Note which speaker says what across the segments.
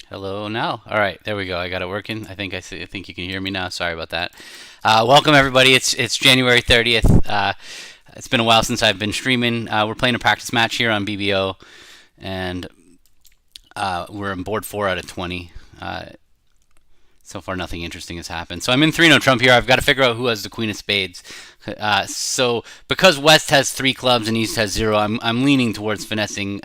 Speaker 1: Hello now. All right, there we go. I got it working. I think you can hear me now. Sorry about that. Welcome everybody. It's January 30th. It's been a while since I've been streaming. We're playing a practice match here on BBO, and we're on board 4 out of 20. So far, nothing interesting has happened. So I'm in 3-no Trump here. I've got to figure out who has the Queen of Spades. So because West has 3 clubs and East has 0, I'm leaning towards finessing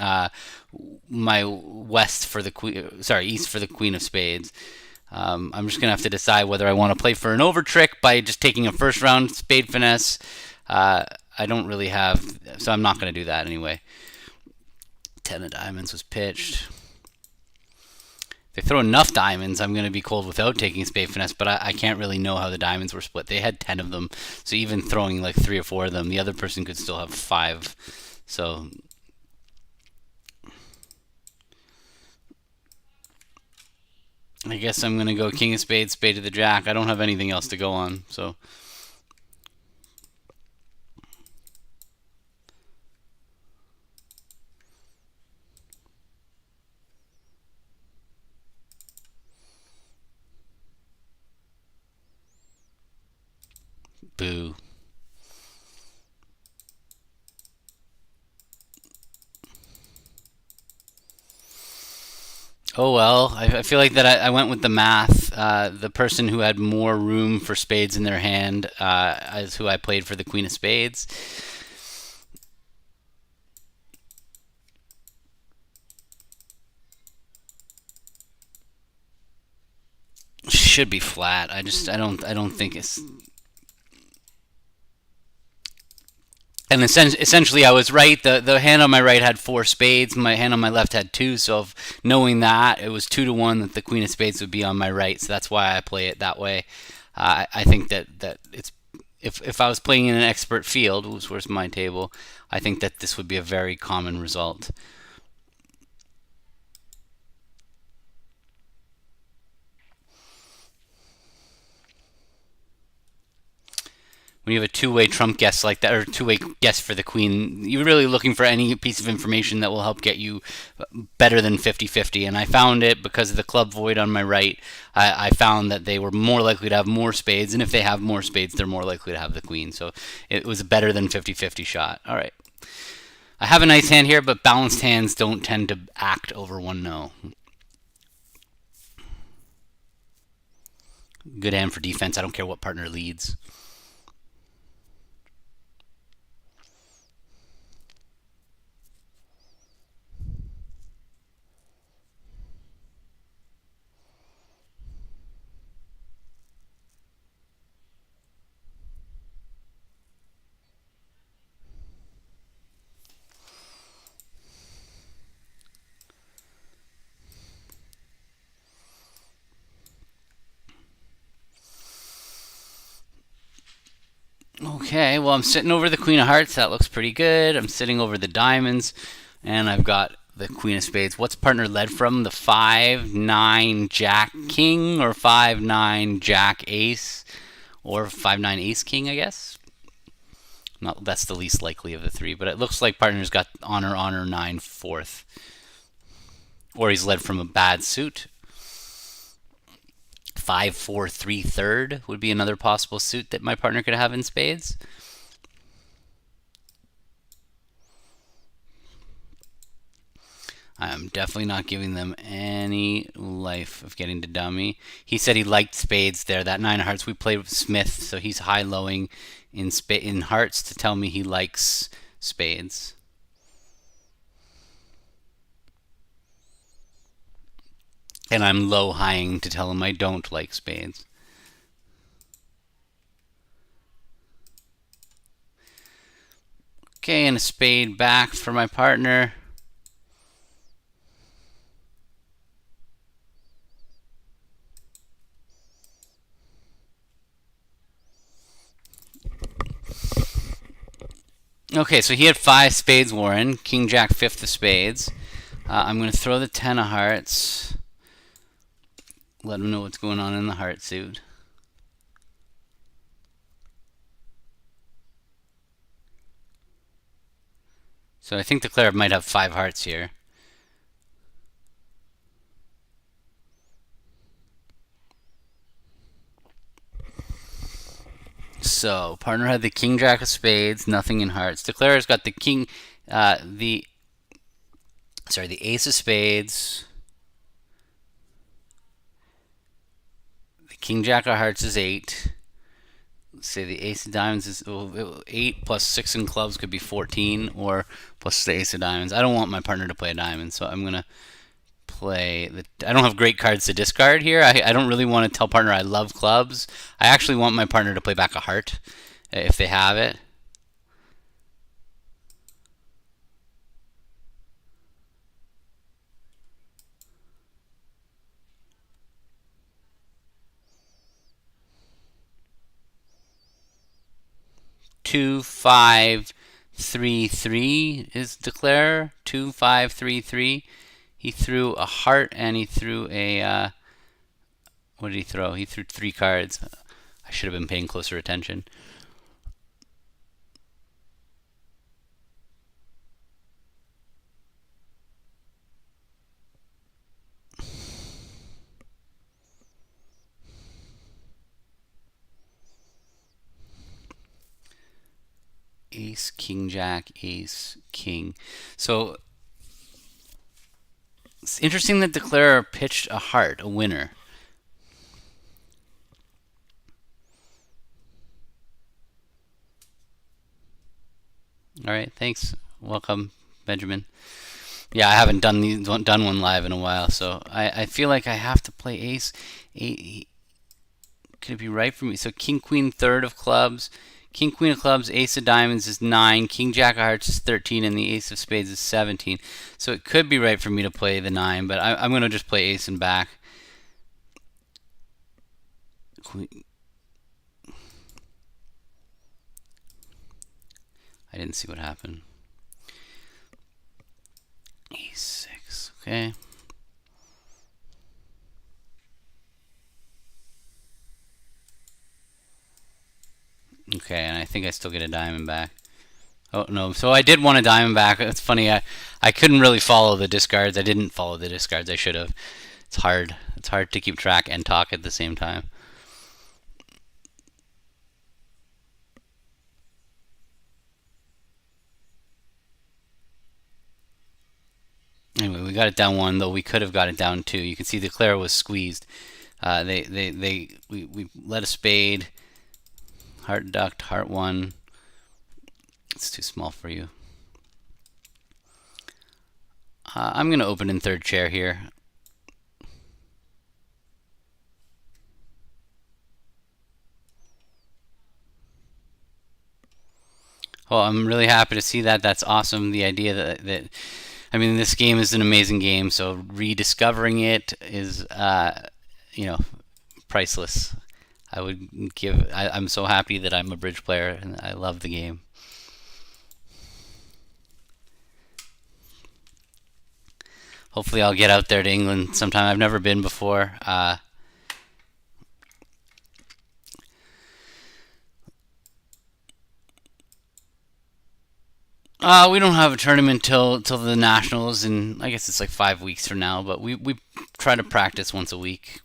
Speaker 1: my West for the Queen. Sorry, East for the Queen of Spades. I'm just gonna have to decide whether I want to play for an over trick by just taking a first round spade finesse. I don't really have, so I'm not gonna do that anyway. 10 of diamonds was pitched. If they throw enough diamonds, I'm going to be cold without taking spade finesse, but I can't really know how the diamonds were split. They had 10 of them, so even throwing like 3 or 4 of them, the other person could still have 5. So I guess I'm going to go king of spades, spade to the jack. I don't have anything else to go on, so boo. Oh well, I feel like that I went with the math. The person who had more room for spades in their hand is who I played for the queen of spades. Should be flat. I don't think it's. And essentially, I was right. The hand on my right had 4 spades. My hand on my left had 2. So, knowing that, it was 2 to 1 that the queen of spades would be on my right. So that's why I play it that way. I think that it's if I was playing in an expert field, where's my table? I think that this would be a very common result. When you have a two-way trump guess like that, or two-way guess for the queen, you're really looking for any piece of information that will help get you better than 50-50. And I found it because of the club void on my right. I found that they were more likely to have more spades, and if they have more spades, they're more likely to have the queen. So it was a better than 50-50 shot. All right. I have a nice hand here, but balanced hands don't tend to act over 1-no. Good hand for defense. I don't care what partner leads. Okay, well, I'm sitting over the Queen of Hearts. That looks pretty good. I'm sitting over the Diamonds, and I've got the Queen of Spades. What's partner led from? The 5-9 Jack King, or 5-9 Jack Ace, or 5-9 Ace King, I guess? Not, that's the least likely of the 3, but it looks like partner's got honor, honor, 9 fourth. Or he's led from a bad suit. 5-4-3 third would be another possible suit that my partner could have in spades. I'm definitely not giving them any life of getting to dummy. He said he liked spades there. That 9 of hearts, we played with Smith, so he's high-lowing in hearts to tell me he likes spades. And I'm low-highing to tell him I don't like spades. Okay, and a spade back for my partner. Okay, so he had 5 spades, Warren. King, Jack, 5th of spades. I'm going to throw the 10 of hearts. Let him know what's going on in the heart suit. So I think the player might have 5 hearts here. So partner had the king jack of spades, nothing in hearts. Declarer's got the king, the ace of spades. The king jack of hearts is 8. Let's say the ace of diamonds is 8 plus 6 in clubs could be 14, or plus the ace of diamonds. I don't want my partner to play a diamond, so I'm gonna play the. I don't have great cards to discard here. I don't really want to tell partner I love clubs. I actually want my partner to play back a heart if they have it. Two, 5, 3, 3 is declare. 2, 5, 3, 3. He threw a heart and he threw a. What did he throw? He threw 3 cards. I should have been paying closer attention. Ace, king, jack, ace, king. So it's interesting that Declarer pitched a heart, a winner. All right, thanks. Welcome, Benjamin. Yeah, I haven't done one live in a while, so I feel like I have to play ace. Could it be right for me? So king, queen, third of clubs. King, queen of clubs, ace of diamonds is 9, king, jack of hearts is 13, and the ace of spades is 17. So it could be right for me to play the 9, but I'm going to just play ace and back. Queen. I didn't see what happened. E6, okay. Okay, and I think I still get a diamond back. Oh, no. So I did want a diamond back. It's funny. I couldn't really follow the discards. I didn't follow the discards. I should have. It's hard. It's hard to keep track and talk at the same time. Anyway, we got it down 1, though we could have got it down 2. You can see the Declare was squeezed. We let a spade. Heart ducked, heart 1. It's too small for you. I'm going to open in third chair here. Well, I'm really happy to see that. That's awesome. The idea that I mean, this game is an amazing game, so rediscovering it is, priceless. I'm so happy that I'm a bridge player, and I love the game. Hopefully I'll get out there to England sometime. I've never been before. We don't have a tournament till the nationals, and I guess it's like 5 weeks from now. But we try to practice once a week.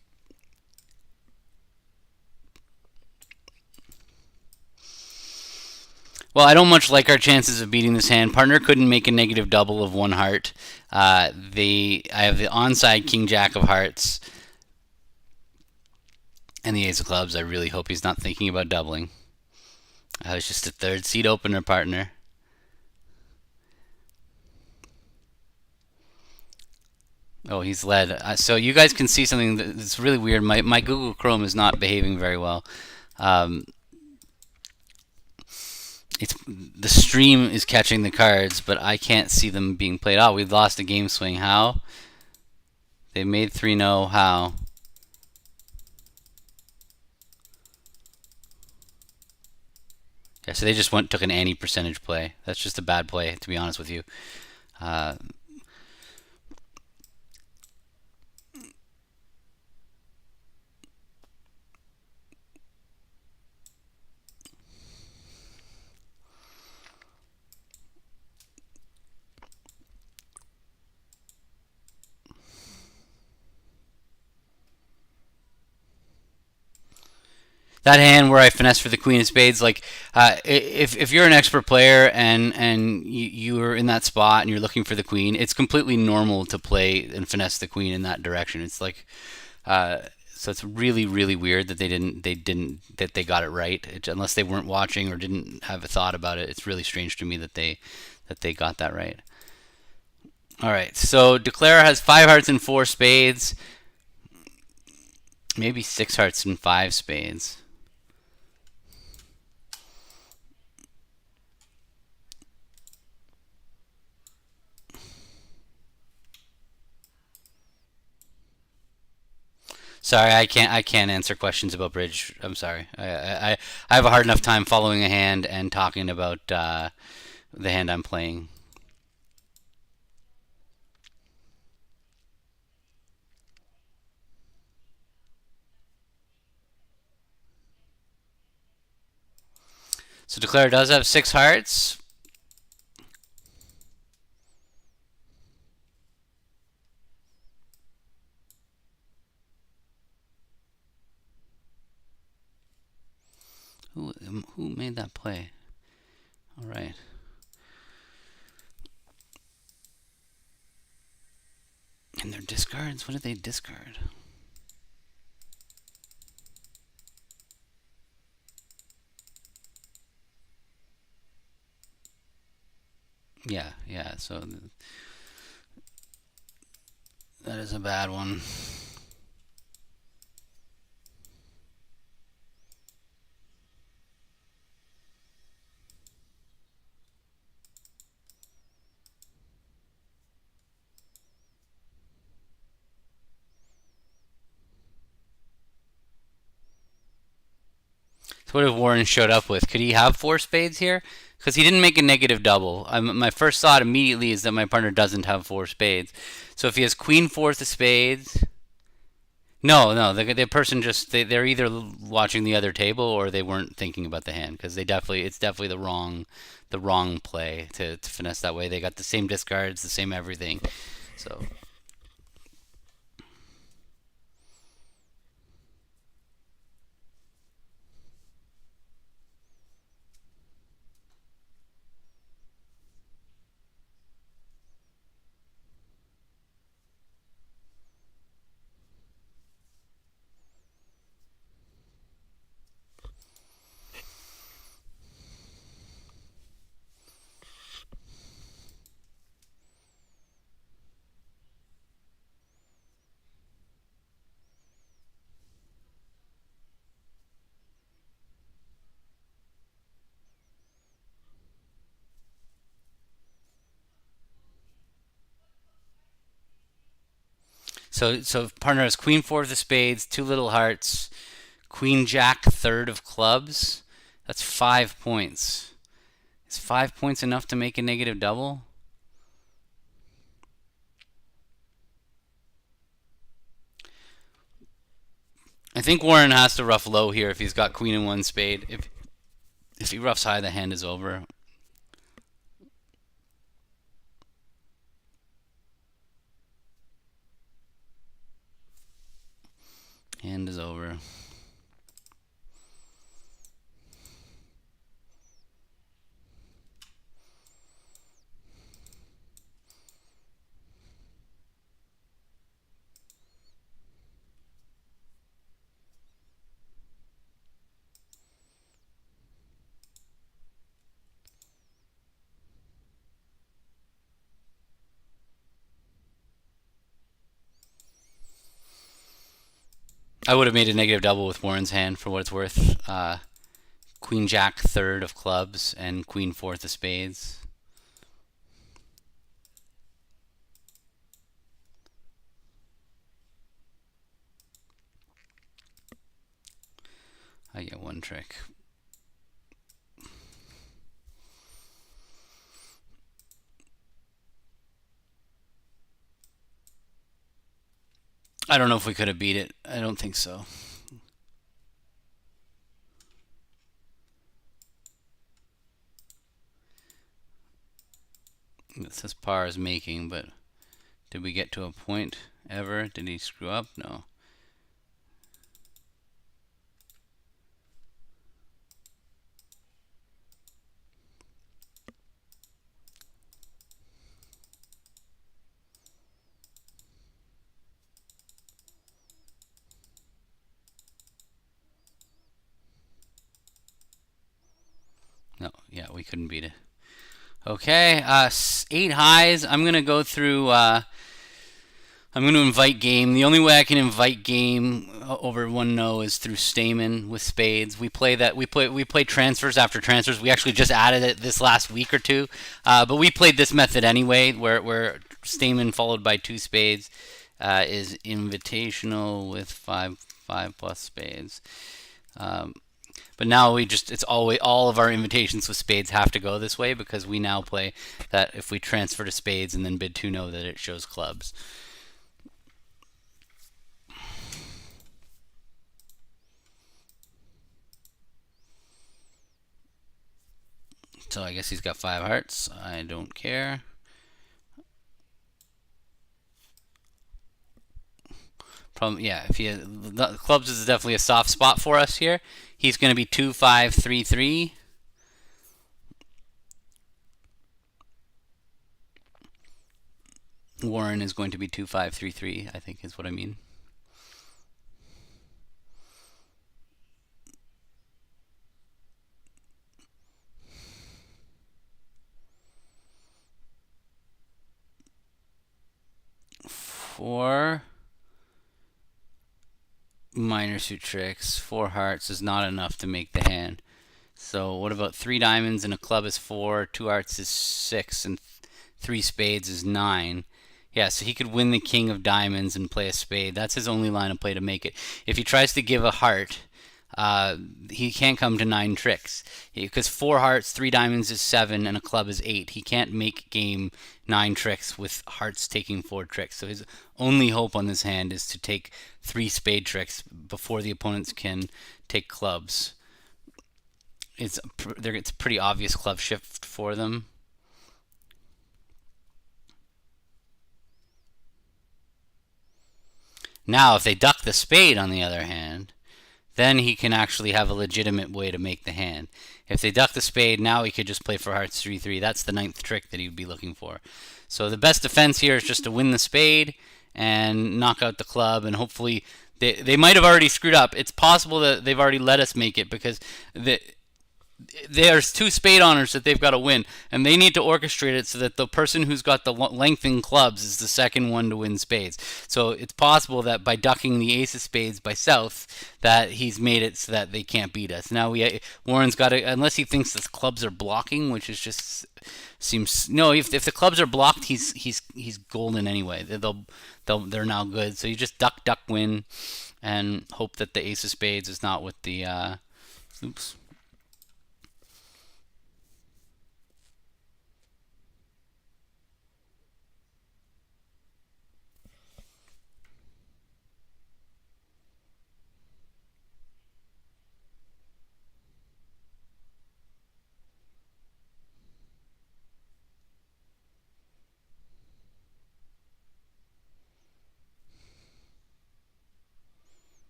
Speaker 1: Well, I don't much like our chances of beating this hand. Partner couldn't make a negative double of 1 heart. I have the onside king jack of hearts and the ace of clubs. I really hope he's not thinking about doubling. I was just a third seat opener, partner. Oh, he's led. So you guys can see something that's really weird. My Google Chrome is not behaving very well. It's the stream is catching the cards, but I can't see them being played. Oh, we've lost a game swing. How? They made 3-0. How? Yeah, so they just took an anti percentage play. That's just a bad play, to be honest with you. That hand where I finesse for the queen of spades, like if you're an expert player and you're in that spot and you're looking for the queen, it's completely normal to play and finesse the queen in that direction. It's like uh, so it's really really weird that they got it right. Unless they weren't watching or didn't have a thought about it, it's really strange to me that they got that right. All right, so Declare has five hearts and four spades, maybe six hearts and five spades. Sorry, I can't answer questions about bridge. I'm sorry. I have a hard enough time following a hand and talking about the hand I'm playing. So Declare does have six hearts. Who made that play? All right. And their discards. What did they discard? Yeah, yeah. So that is a bad one. So what if Warren showed up with? Could he have four spades here? Because he didn't make a negative double. My first thought immediately is that my partner doesn't have four spades. So if he has queen fourth of spades, no, no, the person just they're either watching the other table or they weren't thinking about the hand because it's definitely the wrong play to finesse that way. They got the same discards, the same everything. So so partner has queen four of the spades, two little hearts, queen jack third of clubs. That's 5 points. Is 5 points enough to make a negative double? I think Warren has to rough low here if he's got queen and one spade. If he roughs high, the hand is over. Hand is over. I would have made a negative double with Warren's hand for what it's worth. Queen jack third of clubs and queen fourth of spades. I get one trick. I don't know if we could have beat it. I don't think so. It says par is making, but did we get to a point ever? Did he screw up? No. we couldn't beat it. Okay, 8 highs. I'm gonna go through. I'm going to invite game. The only way I can invite game over 1-0 is through Stamen with spades. We play that. We play transfers after transfers. We actually just added it this last week or two, but we played this method anyway, where Stamen followed by 2 spades is invitational with 5 plus spades. But now it's always all of our invitations with spades have to go this way because we now play that if we transfer to spades and then bid 2-0 that it shows clubs. So I guess he's got 5 hearts. I don't care. Problem, yeah. If he clubs is definitely a soft spot for us here. He's going to be 2-5-3-3. Warren is going to be 2-5-3-3. I think is what I mean. Four minor suit tricks, 4 hearts is not enough to make the hand. So what about 3 diamonds and a club is 4, 2 hearts is 6, and 3 spades is 9. Yeah, so he could win the king of diamonds and play a spade. That's his only line of play to make it. If he tries to give a heart, he can't come to 9 tricks because 4 hearts, 3 diamonds is 7, and a club is 8. He can't make game 9 tricks with hearts taking 4 tricks. So his only hope on this hand is to take 3 spade tricks before the opponents can take clubs. It's a pretty obvious club shift for them. Now, if they duck the spade, on the other hand, then he can actually have a legitimate way to make the hand. If they duck the spade, now he could just play for hearts 3-3. That's the 9th trick that he would be looking for. So the best defense here is just to win the spade and knock out the club, and hopefully they might have already screwed up. It's possible that they've already let us make it because there's 2 spade honors that they've got to win, and they need to orchestrate it so that the person who's got the lengthened clubs is the second one to win spades. So it's possible that by ducking the ace of spades by south, that he's made it so that they can't beat us. Now Warren's got to, unless he thinks the clubs are blocking, which is just seems no. If the clubs are blocked, he's golden anyway. They're now good. So you just duck, win, and hope that the ace of spades is not with the oops.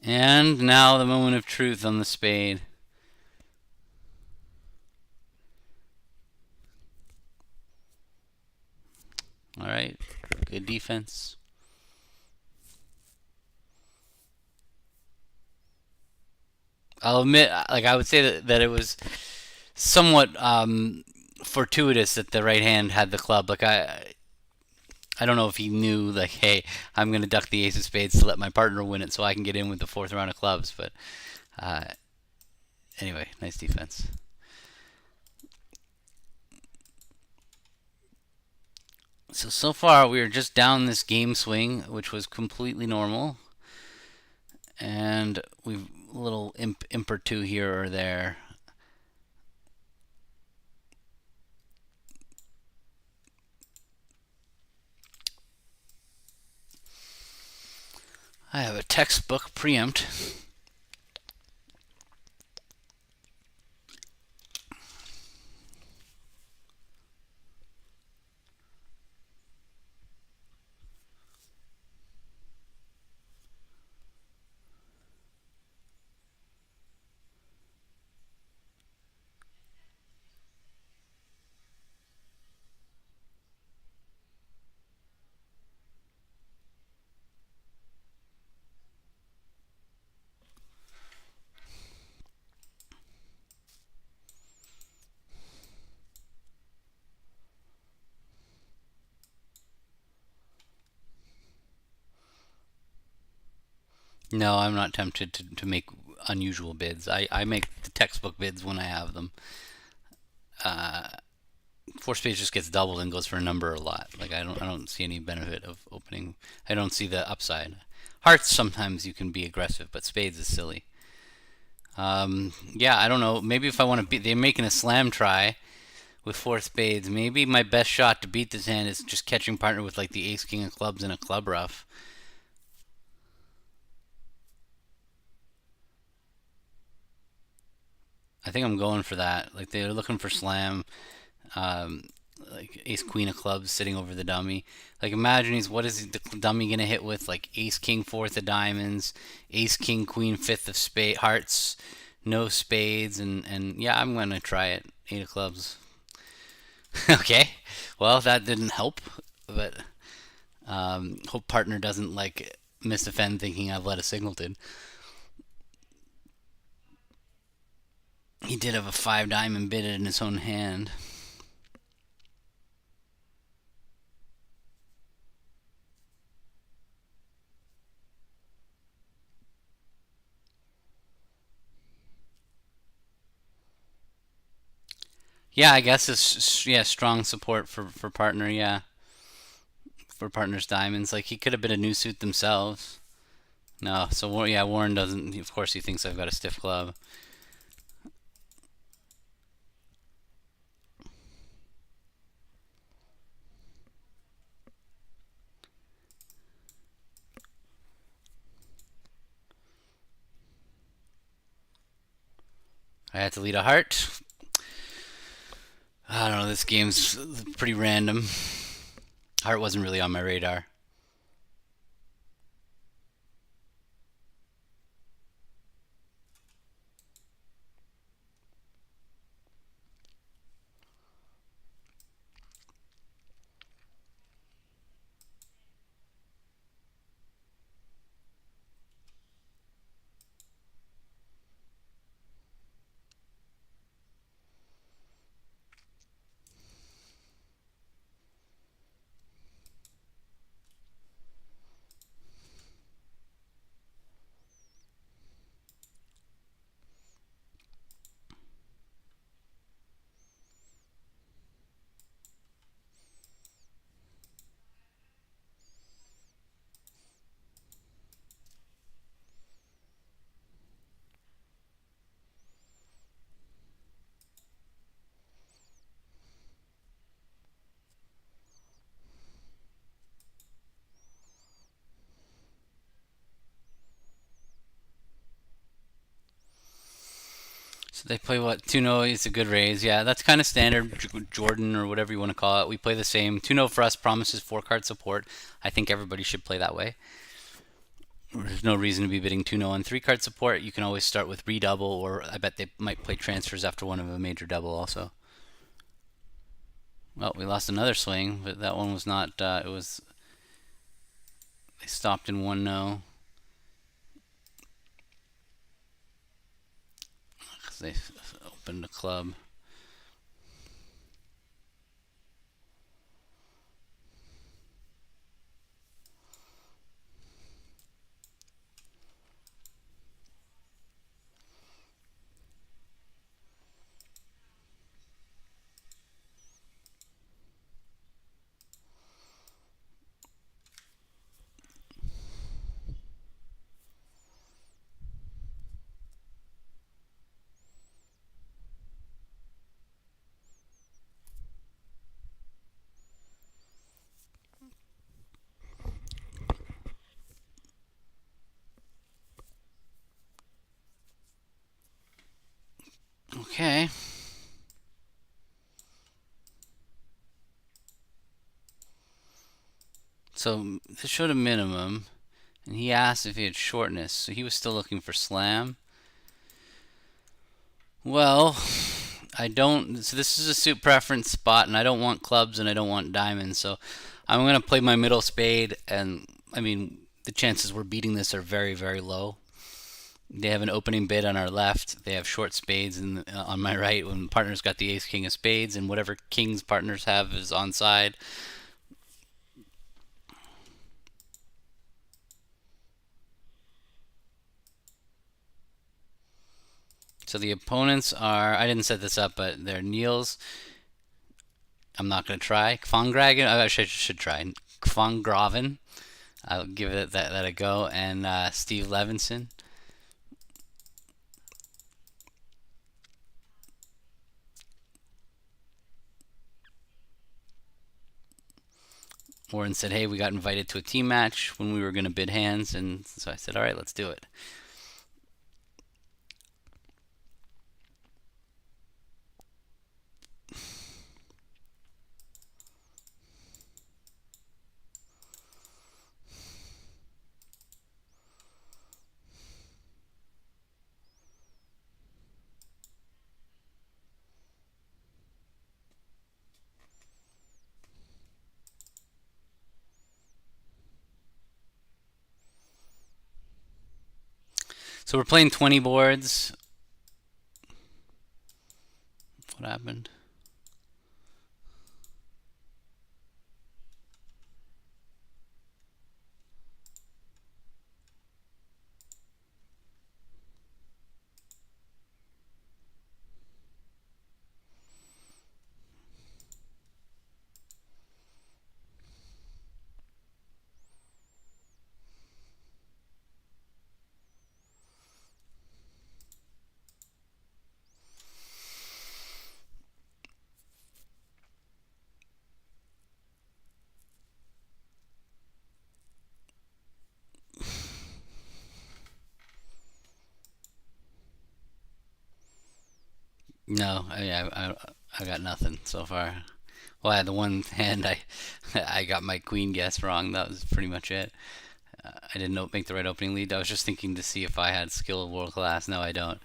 Speaker 1: And now the moment of truth on the spade. All right, good defense. I'll admit, like I would say that it was somewhat fortuitous that the right hand had the club. Like I don't know if he knew, like, hey, I'm going to duck the ace of spades to let my partner win it so I can get in with the 4th round of clubs. But anyway, nice defense. So far, we are just down this game swing, which was completely normal. And we've a little imp or 2 here or there. I have a textbook preempt. No, I'm not tempted to make unusual bids. I make the textbook bids when I have them. Four spades just gets doubled and goes for a number a lot. Like I don't see any benefit of opening. I don't see the upside. Hearts sometimes you can be aggressive, but spades is silly. Yeah, I don't know. Maybe if I want to beat, they're making a slam try with four spades. Maybe my best shot to beat this hand is just catching partner with like the ace king of clubs and a club rough. I think I'm going for that. Like they're looking for slam. Um, like ace queen of clubs sitting over the dummy. Like imagine he's what is the dummy gonna hit with? Like ace king fourth of diamonds, ace king queen fifth of spade hearts, no spades, and yeah, I'm gonna try it. Eight of clubs. Okay, well that didn't help, but hope partner doesn't like misoffend thinking I've let a singleton. He did have a five diamond bid in his own hand. Yeah, I guess it's yeah strong support for partner. Yeah, for partner's diamonds. Like he could have been a new suit themselves. No, so yeah, Warren doesn't. Of course, he thinks I've got a stiff club. I had to lead a heart. I don't know. This game's pretty random. Heart wasn't really on my radar. So they play what? 2-0 is a good raise. Yeah, that's kind of standard Jordan or whatever you want to call it. We play the same. 2-0 for us promises four card support. I think everybody should play that way. There's no reason to be bidding 2-0 on three card support. You can always start with redouble, or I bet they might play transfers after one of a major double also. Well, we lost another swing, but that one was not. It was they stopped in 1-0 because they opened a club. Okay. So this showed a minimum, and he asked if he had shortness, so he was still looking for slam. Well, I don't. So this is a suit preference spot, and I don't want clubs and I don't want diamonds. So I'm gonna play my middle spade, and I mean the chances we're beating this are very very low. They have an opening bid on our left. They have short spades on my right. When partner's got the ace king of spades, and whatever kings partners have is on side. So the opponents are, I didn't set this up, but they're Niels. I'm not going to try. Kvangragen, I should try. Kvangraven. I'll give it that a go. And Steve Levinson. Warren said, hey, we got invited to a team match when we were going to bid hands. And so I said, all right, let's do it. So we're playing 20 boards. What happened? No, I got nothing so far. Well, I had the one hand I got my queen guess wrong. That was pretty much it. I didn't make the right opening lead. I was just thinking to see if I had skill world class. No, I don't.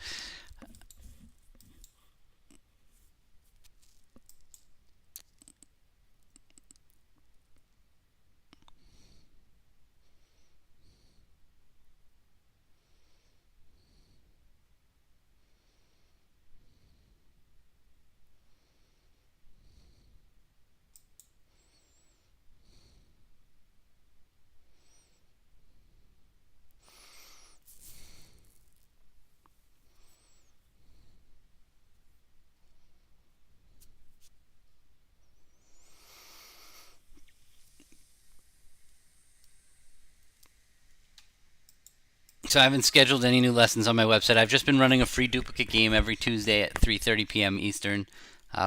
Speaker 1: So I haven't scheduled any new lessons on my website. I've just been running a free duplicate game every Tuesday at 3:30 p.m. Eastern.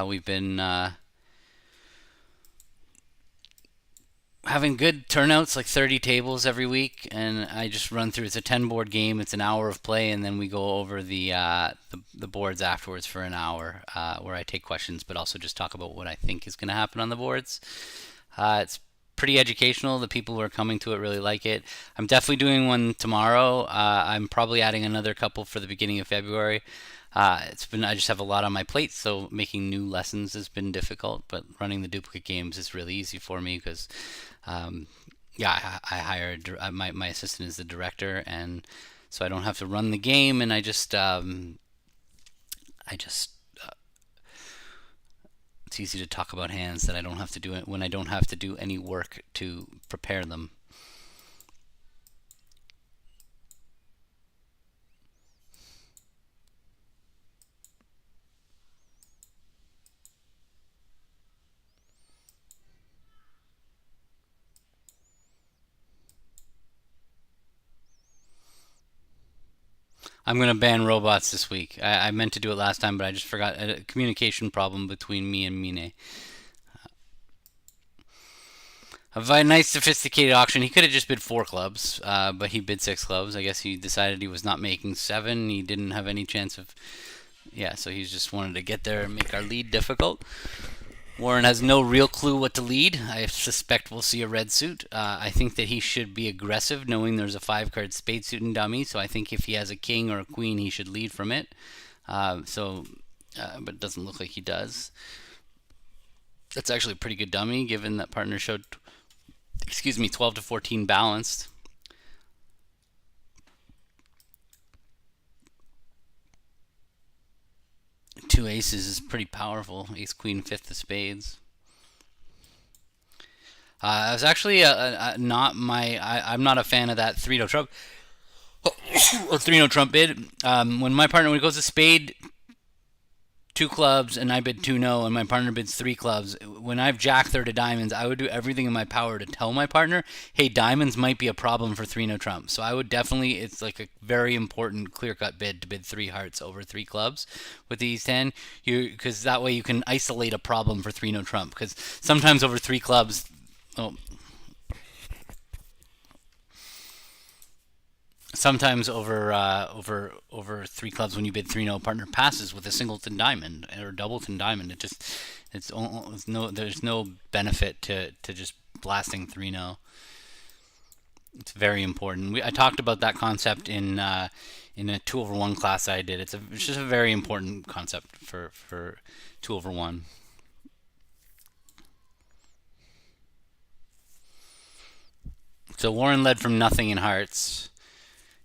Speaker 1: We've been having good turnouts, like 30 tables every week, and I just run through. It's a 10 board game. It's an hour of play, and then we go over the boards afterwards for an hour, where I take questions, but also just talk about what I think is going to happen on the boards. It's pretty educational. The people who are coming to it really like it. I'm definitely doing one tomorrow. I'm probably adding another couple for the beginning of February. I just have a lot on my plate, so making new lessons has been difficult. But running the duplicate games is really easy for me because, yeah, I hired my assistant is the director, and so I don't have to run the game, and I just it's easy to talk about hands that I don't have to do it when I don't have to do any work to prepare them. I'm gonna ban robots this week. I meant to do it last time, but I just forgot. A communication problem between me and Mine. A nice sophisticated auction. He could have just bid 4 clubs, but he bid 6 clubs. I guess he decided he was not making 7. He didn't have any chance of. Yeah, so he just wanted to get there and make our lead difficult. Warren has no real clue what to lead. I suspect we'll see a red suit. I think that he should be aggressive, knowing there's a 5 card spade suit and dummy. So I think if he has a king or a queen, he should lead from it. But it doesn't look like he does. That's actually a pretty good dummy, given that partner showed, 12 to 14 balanced. Two aces is pretty powerful. Ace, queen, 5th of spades. I was actually not my. I'm not a fan of that 3 to trump. a 3-0 trump bid. When my partner, when it goes to spade, two clubs, and I bid 2-0, and my partner bids three clubs, when I have jack third of diamonds, I would do everything in my power to tell my partner, hey, diamonds might be a problem for 3-0 trump. So I would definitely, it's like a very important clear cut bid to bid three hearts over three clubs with the East 10, because that way you can isolate a problem for 3-0 trump. Because sometimes over three clubs, oh, sometimes over three clubs, when you bid 3-0, partner passes with a singleton diamond or doubleton diamond. It's no, there's no benefit to just blasting 3-0. It's very important. I talked about that concept in a 2/1 class I did. It's just a very important concept for 2/1. So Warren led from nothing in hearts.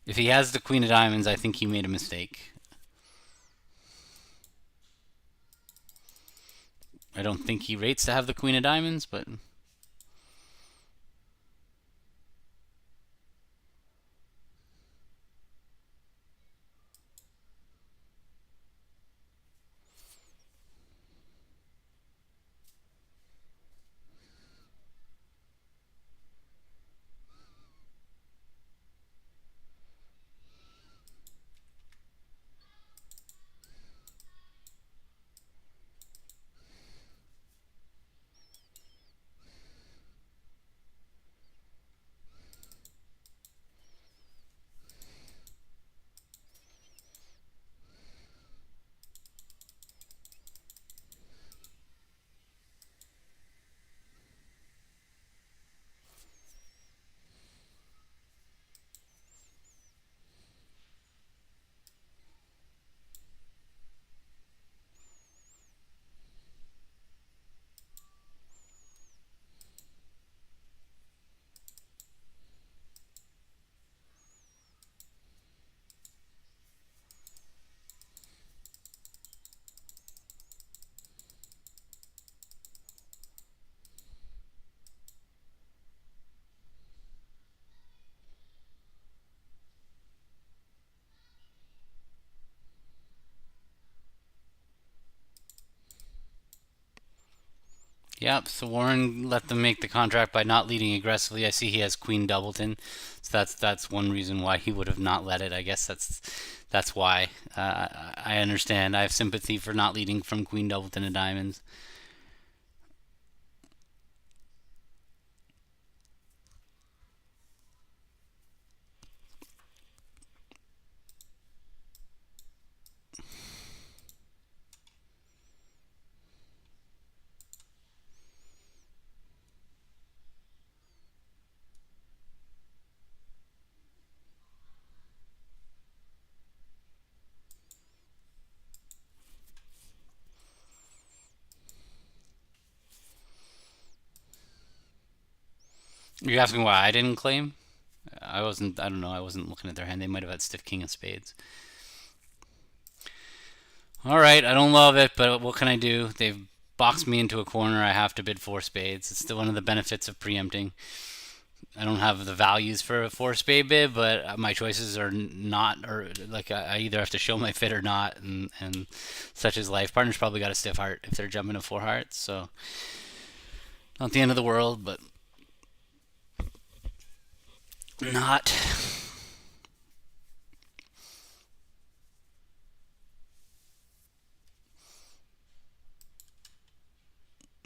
Speaker 1: If he has the queen of diamonds, I think he made a mistake. I don't think he rates to have the queen of diamonds, but yep. So Warren let them make the contract by not leading aggressively. I see he has Queen Doubleton, so that's one reason why he would have not let it. I guess that's why. I understand. I have sympathy for not leading from Queen Doubleton to diamonds. You're asking why I didn't claim? I wasn't. I don't know. I wasn't looking at their hand. They might have had stiff king of spades. All right. I don't love it, but what can I do? They've boxed me into a corner. I have to bid four spades. It's still one of the benefits of preempting. I don't have the values for a four spade bid, but my choices are not, or like I either have to show my fit or not, and such is life. Partners probably got a stiff heart if they're jumping to four hearts, so not the end of the world, but not.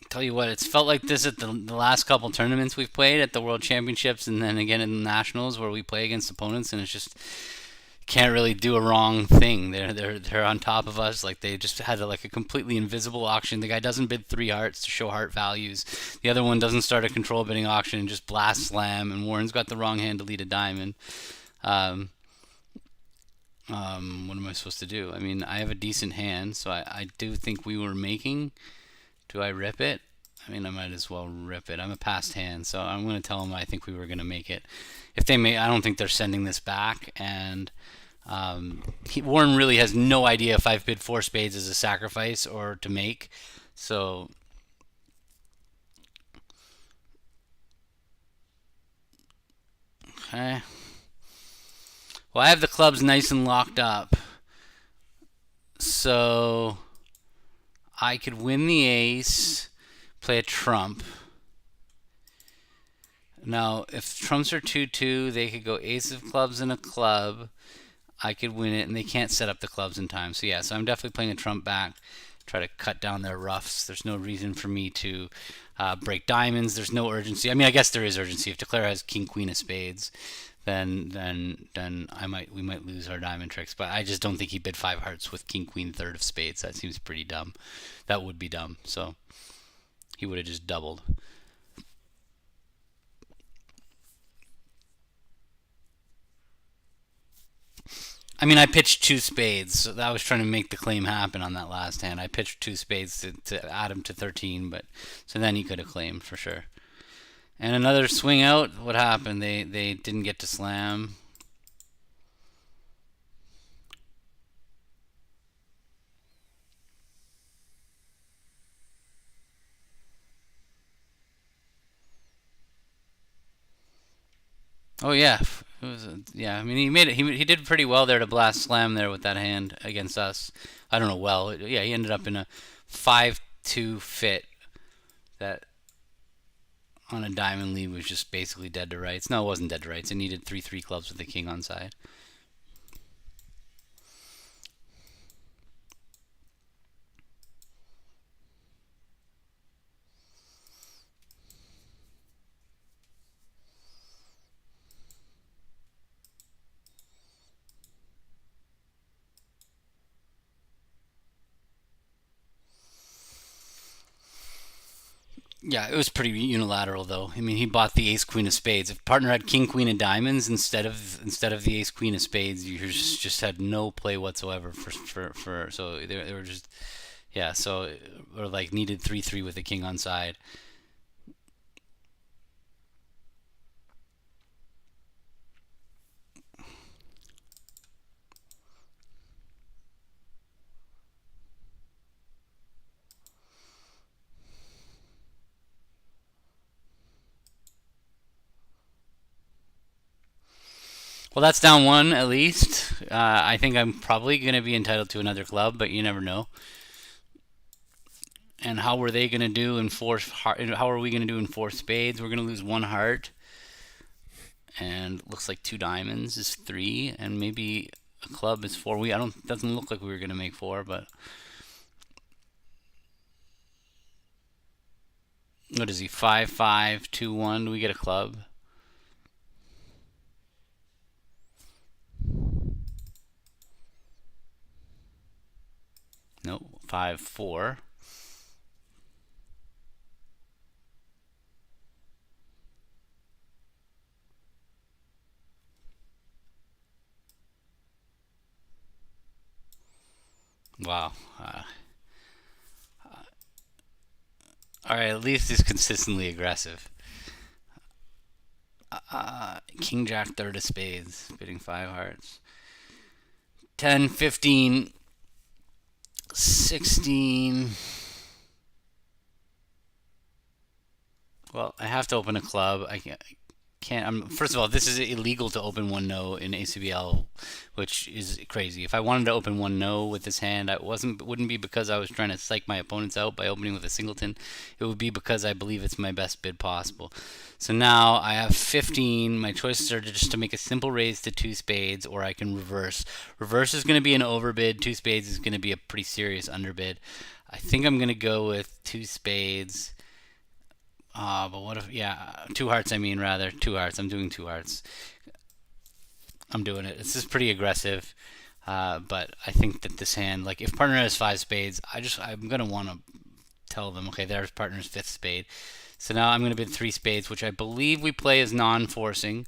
Speaker 1: Tell you what, it's felt like this at the last couple tournaments we've played at the World Championships, and then again in the Nationals where we play against opponents, and it's just can't really do a wrong thing. They're on top of us. Like they just had like a completely invisible auction. The guy doesn't bid three hearts to show heart values. The other one doesn't start a control bidding auction and just blast slam. And Warren's got the wrong hand to lead a diamond. Um, what am I supposed to do? I mean, I have a decent hand, so I do think we were making. Do I rip it? I mean, I might as well rip it. I'm a past hand, so I'm going to tell them I think we were going to make it. If they may, I don't think they're sending this back, and Warren really has no idea if I've bid four spades as a sacrifice or to make. So, okay. Well, I have the clubs nice and locked up, so I could win the ace, play a trump. Now, if trumps are 2-2, they could go ace of clubs and a club. I could win it, and they can't set up the clubs in time. So yeah, so I'm definitely playing a trump back, try to cut down their roughs. There's no reason for me to break diamonds. There's no urgency. I mean, I guess there is urgency. If Declare has king queen of spades, then we might lose our diamond tricks. But I just don't think he bid 5 hearts with king queen third of spades. That seems pretty dumb. That would be dumb. So he would have just doubled. I mean, I pitched 2 spades. So I was trying to make the claim happen on that last hand. I pitched 2 spades to add him to 13, but so then he could have claimed for sure. And another swing out. What happened? They didn't get to slam. Oh yeah, it was yeah. I mean, he made it. He did pretty well there to blast slam there with that hand against us. I don't know well. Yeah, he ended up in a 5-2 fit that on a diamond lead was just basically dead to rights. No, it wasn't dead to rights. It needed 3-3 clubs with the king on side. Yeah, it was pretty unilateral though. I mean, he bought the ace queen of spades. If partner had king queen of diamonds instead of the ace queen of spades, you just had no play whatsoever for so they were just yeah, so or like needed 3-3 with the king on side. Well, that's down one at least. I think I'm probably going to be entitled to another club, but you never know. And how were they going to do in How are we going to do in four spades? We're going to lose 1 heart, and looks like 2 diamonds is 3, and maybe a club is 4. We I don't doesn't look like we were going to make 4, but what is he? 5-5-2-1. Do we get a club? No, 5-4. Wow. All right, at least he's consistently aggressive. King Jack third of spades, bidding 5 hearts. 10, 15, 16. Well, I have to open a club. I can't. First of all, this is illegal to open one no in ACBL, which is crazy. If I wanted to open one no with this hand, I wouldn't be because I was trying to psych my opponents out by opening with a singleton. It would be because I believe it's my best bid possible. So now I have 15. My choices are just to make a simple raise to 2 spades, or I can reverse. Reverse is going to be an overbid. 2 spades is going to be a pretty serious underbid. I think I'm going to go with 2 spades. But what if, yeah, 2 hearts, I mean, rather. 2 hearts. I'm doing 2 hearts. I'm doing it. This is pretty aggressive. But I think that this hand, like, if partner has 5 spades, I'm going to want to tell them, okay, there's partner's 5th spade. So now I'm going to bid 3 spades, which I believe we play as non-forcing.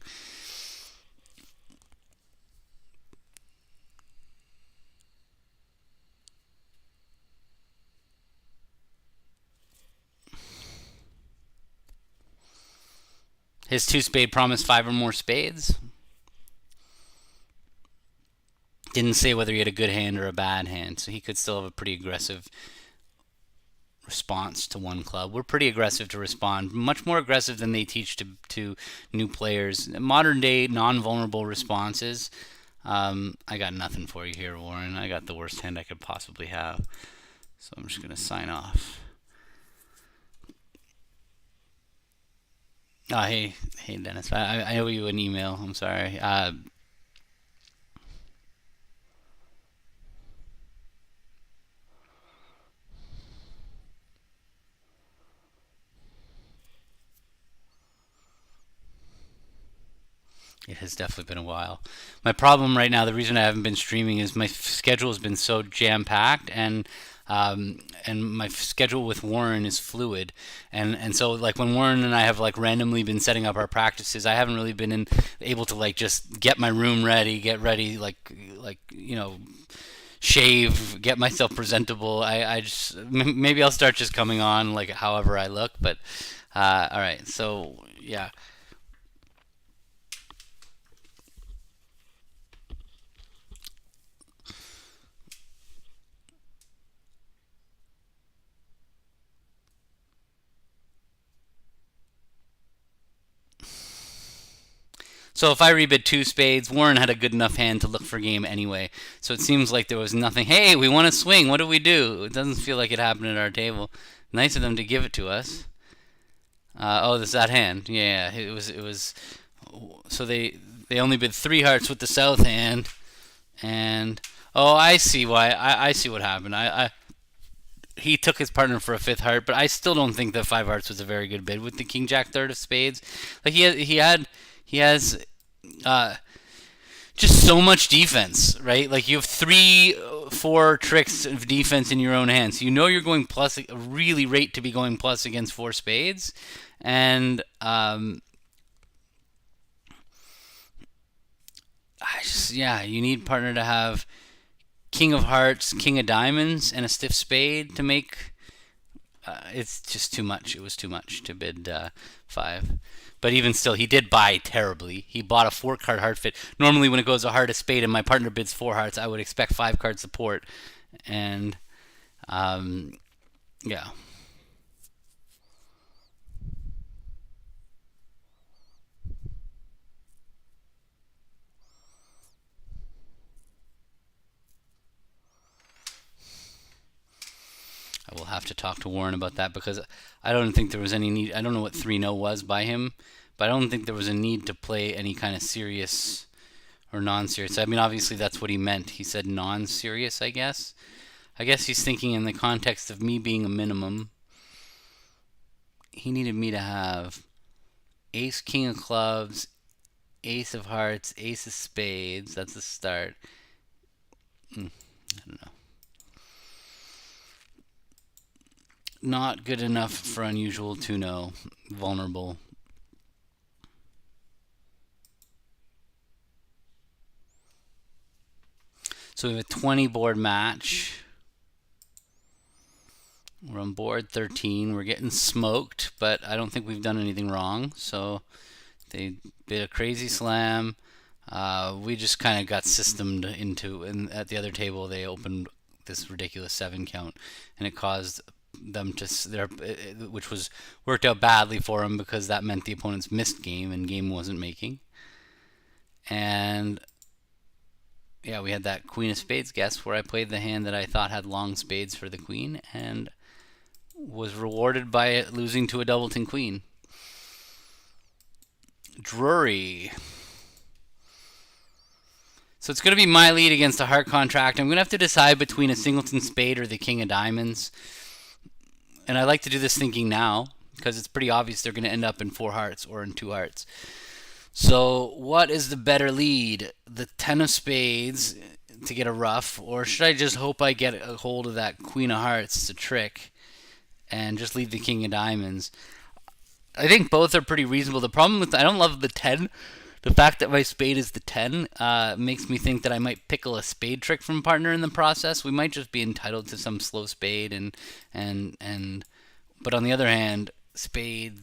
Speaker 1: His 2 spade promised 5 or more spades. Didn't say whether he had a good hand or a bad hand, so he could still have a pretty aggressive response to one club. We're pretty aggressive to respond, much more aggressive than they teach to new players. Modern day non-vulnerable responses. I got nothing for you here, Warren. I got the worst hand I could possibly have. So I'm just going to sign off. Oh, hey, Dennis. I owe you an email. I'm sorry. It has definitely been a while. My problem right now, the reason I haven't been streaming is my schedule has been so jam packed, and my schedule with Warren is fluid, and so like when Warren and I have like randomly been setting up our practices, I haven't really been able to like just get my room ready, get ready, like shave, get myself presentable. I just maybe I'll start just coming on like however I look, but all right, so yeah. So if I rebid two spades, Warren had a good enough hand to look for game anyway. So it seems like there was nothing. Hey, we want to swing. What do we do? It doesn't feel like it happened at our table. Nice of them to give it to us. Oh, this that hand. Yeah, it was. It was. So they only bid three hearts with the south hand, and oh, I see why. I see what happened. I he took his partner for a fifth heart, but I still don't think that five hearts was a very good bid with the king jack third of spades. Like he has uh, just so much defense, right? Like you have three, four tricks of defense in your own hands. So you know you're going plus, really rate to be going plus against four spades, and yeah, you need partner to have king of hearts, king of diamonds, and a stiff spade to make. It's just too much. It was too much to bid five. But even still, he did buy terribly. He bought a four-card heart fit. Normally, when it goes a heart, a spade, and my partner bids four hearts, I would expect five-card support. And yeah, I will have to talk to Warren about that because I don't think there was any need. I don't know what 3-0 was by him, but I don't think there was a need to play any kind of serious or non-serious. I mean, obviously that's what he meant. He said non-serious, I guess. I guess he's thinking in the context of me being a minimum. He needed me to have ace, king of clubs, ace of hearts, ace of spades. That's the start. I don't know. Not good enough for unusual to know. Vulnerable. So we have a 20 board match. We're on board 13. We're getting smoked, but I don't think we've done anything wrong. So they did a crazy slam. We just kind of got systemed into, and at the other table they opened this ridiculous 7 count, and it caused them to which was worked out badly for them because that meant the opponent's missed game and game wasn't making. And yeah, we had that queen of spades guess where I played the hand that I thought had long spades for the queen and was rewarded by it losing to a doubleton queen. Drury. So it's going to be my lead against a heart contract. I'm going to have to decide between a singleton spade or the king of diamonds. And I like to do this thinking now because it's pretty obvious they're going to end up in four hearts or in two hearts. So what is the better lead? The 10 of spades to get a ruff, or should I just hope I get a hold of that queen of hearts? It's a trick. And just leave the king of diamonds. I think both are pretty reasonable. The problem with I don't love the 10. The fact that my spade is the 10 makes me think that I might pickle a spade trick from partner in the process. We might just be entitled to some slow spade and but on the other hand, spade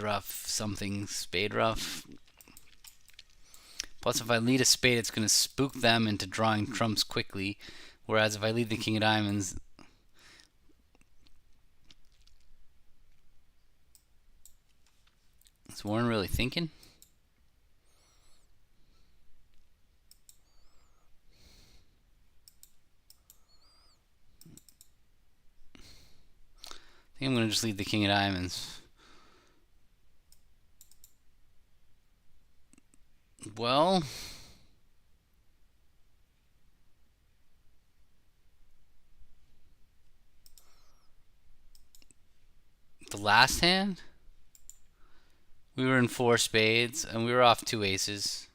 Speaker 1: ruff, something spade ruff. Plus, if I lead a spade, it's going to spook them into drawing trumps quickly. Whereas if I lead the king of diamonds, is Warren really thinking? I'm going to just lead the king of diamonds. Well, the last hand, we were in 4 spades, and we were off 2 aces.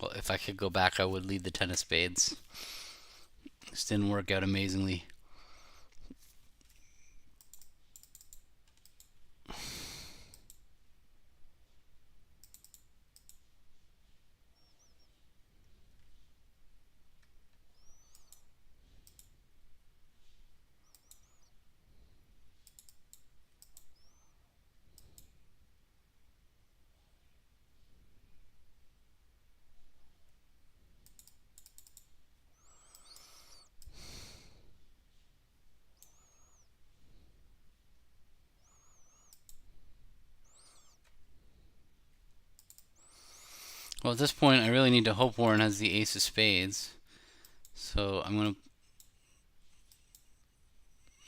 Speaker 1: Well, if I could go back, I would lead the 10 of spades. This didn't work out amazingly. Well, at this point, I really need to hope Warren has the ace of spades. So I'm going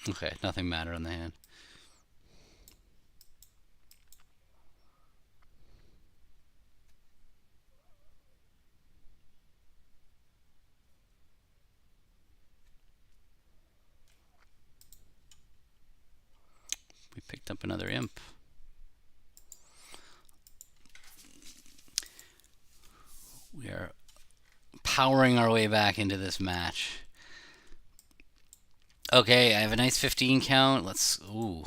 Speaker 1: to... Okay, nothing mattered on the hand. We picked up another imp. We are powering our way back into this match. Okay, I have a nice 15 count. Let's... Ooh.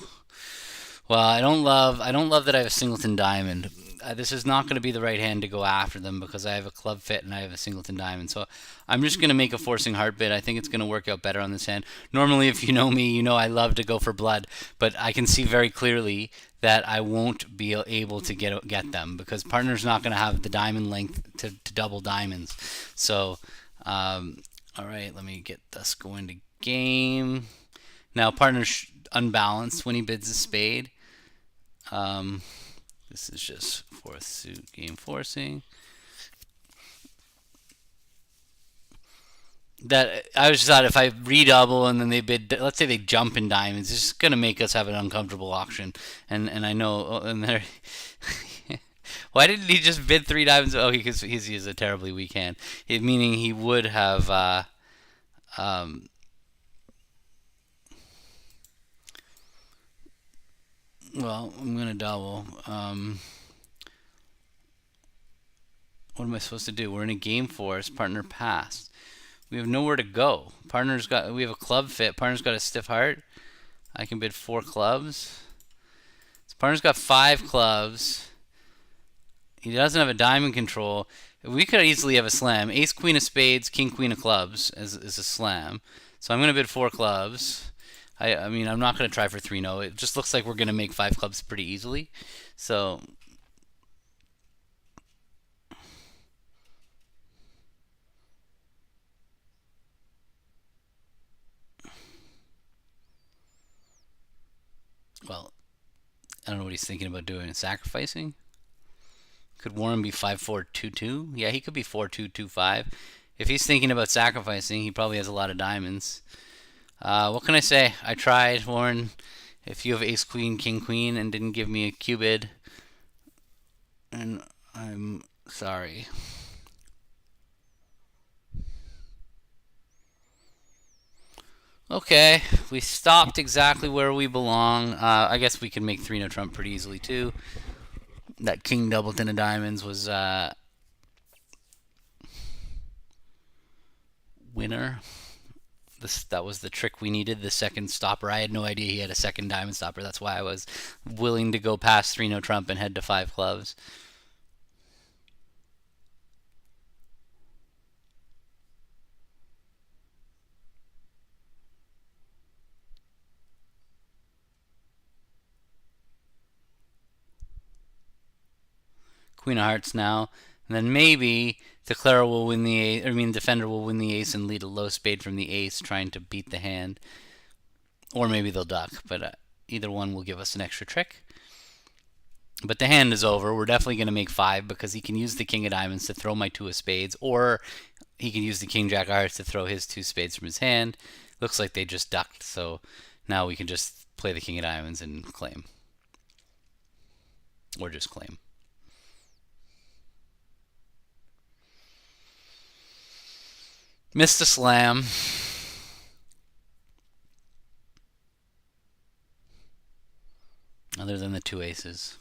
Speaker 1: Well, I don't love that I have a singleton diamond. This is not going to be the right hand to go after them because I have a club fit and I have a singleton diamond. So I'm just going to make a forcing heart bid. I think it's going to work out better on this hand. Normally, if you know me, you know I love to go for blood, but I can see very clearly that I won't be able to get them because partner's not going to have the diamond length to double diamonds. So, all right, let me get this going to game. Now, partner's unbalanced when he bids a spade. This is just 4th suit game forcing. That I just thought if I redouble and then they bid, let's say they jump in diamonds, it's just gonna make us have an uncomfortable auction. And I know, and there. Why didn't he just bid 3 diamonds? Oh, because he's a terribly weak hand. Meaning he would have. Well, I'm going to double. What am I supposed to do? We're in a game force. Partner passed. We have nowhere to go. We have a club fit. Partner's got a stiff heart. I can bid 4 clubs. So partner's got 5 clubs. He doesn't have a diamond control. We could easily have a slam. Ace, queen of spades, king, queen of clubs is a slam. So I'm going to bid 4 clubs. I mean, I'm not going to try for 3-0. It just looks like we're going to make 5 clubs pretty easily. So, well, I don't know what he's thinking about doing. Sacrificing? Could Warren be 5-4-2-2? Yeah, he could be 4-2-2-5. If he's thinking about sacrificing, he probably has a lot of diamonds. What can I say? I tried, Warren. If you have ace, queen, king, queen, and didn't give me a Q bid, and I'm sorry. Okay, we stopped exactly where we belong. I guess we can make 3-0 trump pretty easily too. That king double 10 of diamonds was winner. That was the trick we needed, the second stopper. I had no idea he had a second diamond stopper. That's why I was willing to go past 3-0 trump and head to 5 clubs. Queen of Hearts now, and then maybe Declarer will win the ace. I mean, Defender will win the ace and lead a low spade from the ace, trying to beat the hand. Or maybe they'll duck, but either one will give us an extra trick. But the hand is over. We're definitely going to make 5 because he can use the King of Diamonds to throw my 2 of spades, or he can use the King Jack of Hearts to throw his 2 spades from his hand. Looks like they just ducked, so now we can just play the King of Diamonds and claim. Or just claim. Missed a slam. Other than the 2 aces.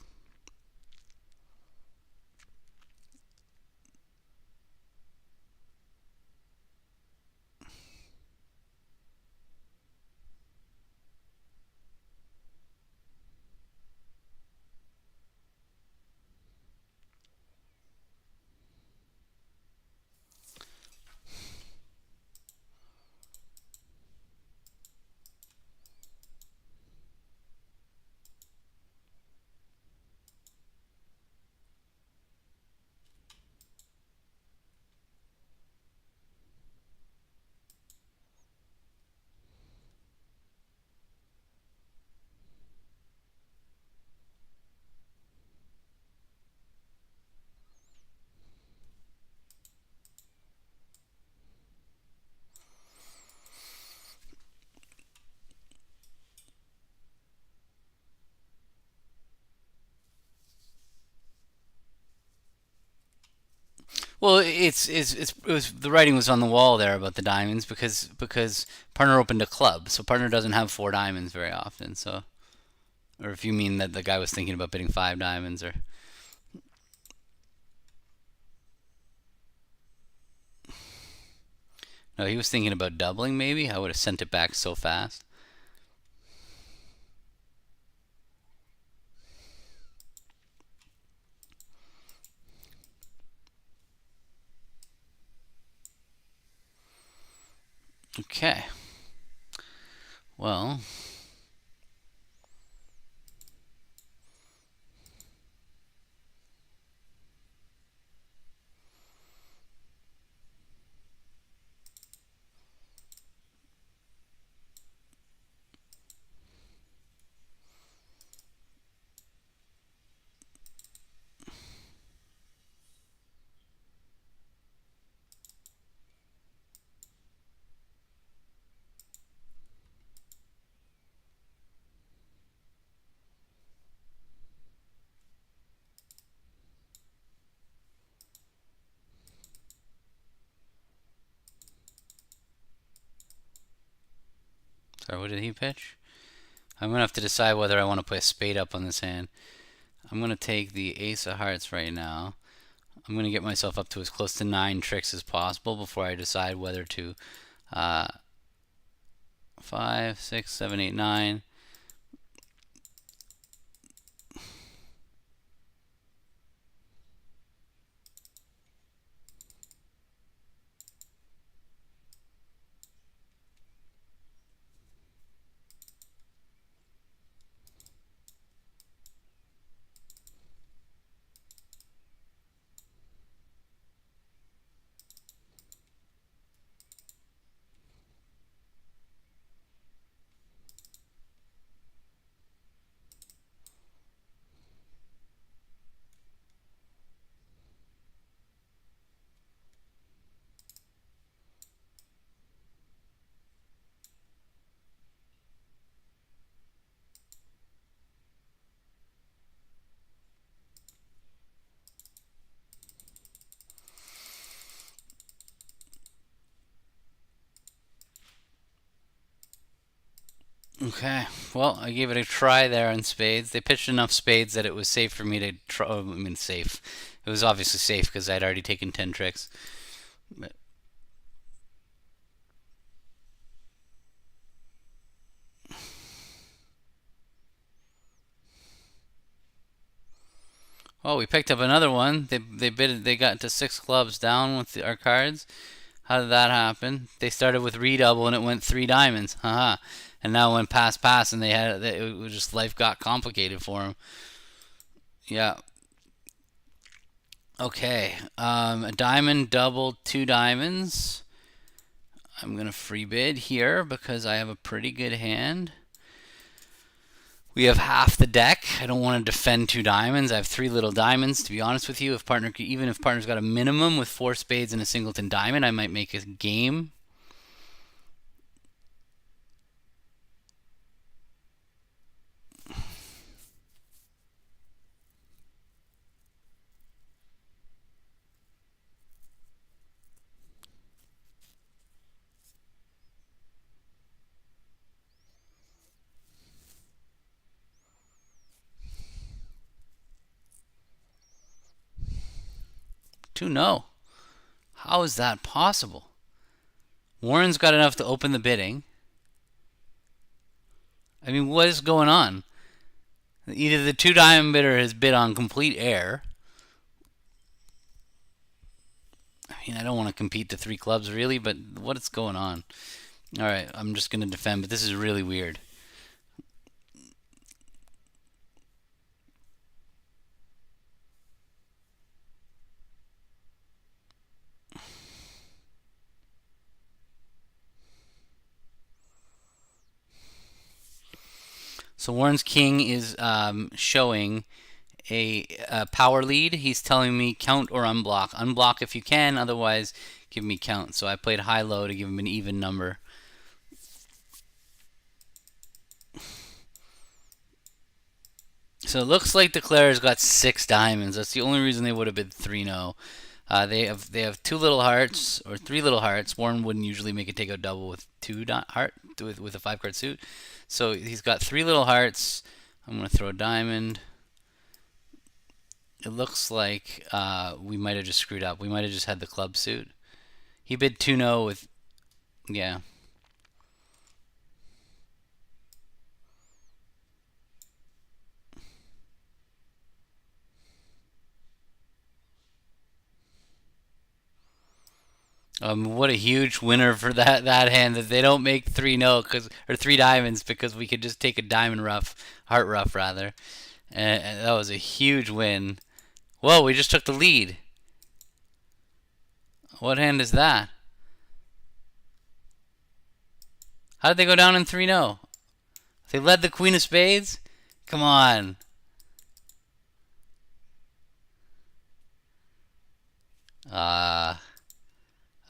Speaker 1: Well, it was the writing was on the wall there about the diamonds because partner opened a club, so partner doesn't have 4 diamonds very often. So, or if you mean that the guy was thinking about bidding 5 diamonds, or no, he was thinking about doubling. Maybe I would have sent it back so fast. Okay. Well, sorry, what did he pitch? I'm gonna have to decide whether I want to play a spade up on this hand. I'm gonna take the ace of hearts right now. I'm gonna get myself up to as close to 9 tricks as possible before I decide whether to 5, 6, 7, 8, 9. Okay, well, I gave it a try there on spades. They pitched enough spades that it was safe for me to try. I mean, safe. It was obviously safe because I'd already taken 10 tricks. But, oh, we picked up another one. They got to 6 clubs down with our cards. How did that happen? They started with redouble and it went 3 diamonds. Haha. And now went pass, and it was just life got complicated for them. Yeah. Okay, a diamond, double, two diamonds. I'm going to free bid here because I have a pretty good hand. We have half the deck. I don't want to defend two diamonds. I have three little diamonds. To be honest with you, even if partner's got a minimum with four spades and a singleton diamond, I might make a game. Two no. How is that possible? Warren's got enough to open the bidding. I mean, what is going on? Either the two diamond bidder has bid on complete air. I mean, I don't want to compete the three clubs really, but what is going on? All right, I'm just going to defend, but this is really weird. So Warren's king is showing a power lead. He's telling me count or unblock. Unblock if you can, otherwise give me count. So I played high-low to give him an even number. So it looks like Declarer's got six diamonds. That's the only reason they would have been 3-0. They have two little hearts or three little hearts. Warren wouldn't usually make a takeout double with two heart with a 5-card suit. So he's got three little hearts. I'm gonna throw a diamond. It looks like we might have just screwed up. We might have just had the club suit. He bid 2-0 with, yeah. What a huge winner for that hand that they don't make 3-0 or three diamonds because we could just take a diamond rough, heart rough rather, and that was a huge win. Whoa, we just took the lead. What hand is that? How did they go down in 3-0? They led the Queen of Spades? Come on. Uh,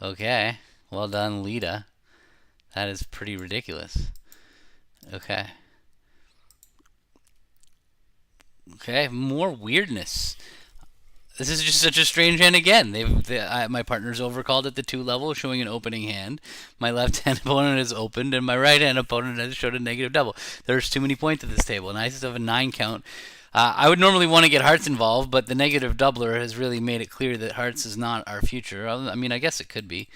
Speaker 1: okay. Well done, Lita. That is pretty ridiculous. Okay. Okay, more weirdness. This is just such a strange hand again. My partner's overcalled at the 2 level, showing an opening hand. My left hand opponent has opened, and my right hand opponent has showed a negative double. There's too many points at this table, and I still have a 9 count. I would normally want to get hearts involved, but the negative doubler has really made it clear that hearts is not our future. I mean, I guess it could be.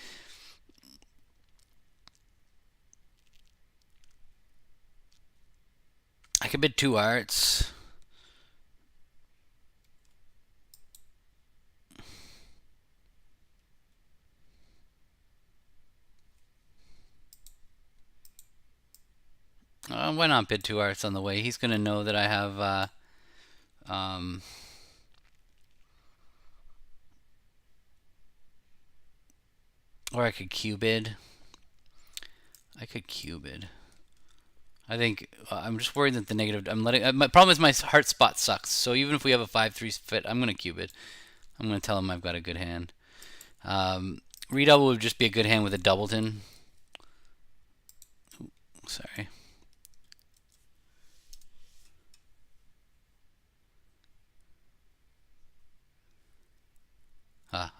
Speaker 1: I could bid 2 hearts. Why not bid 2 hearts on the way? He's going to know that I have... Um, or I could Q-bid. I could Q-bid. I think I'm just worried that the negative. I'm letting. My problem is my heart spot sucks. So even if we have a 5-3 fit, I'm gonna Q-bid. I'm gonna tell him I've got a good hand. Redouble would just be a good hand with a doubleton. Ooh, sorry.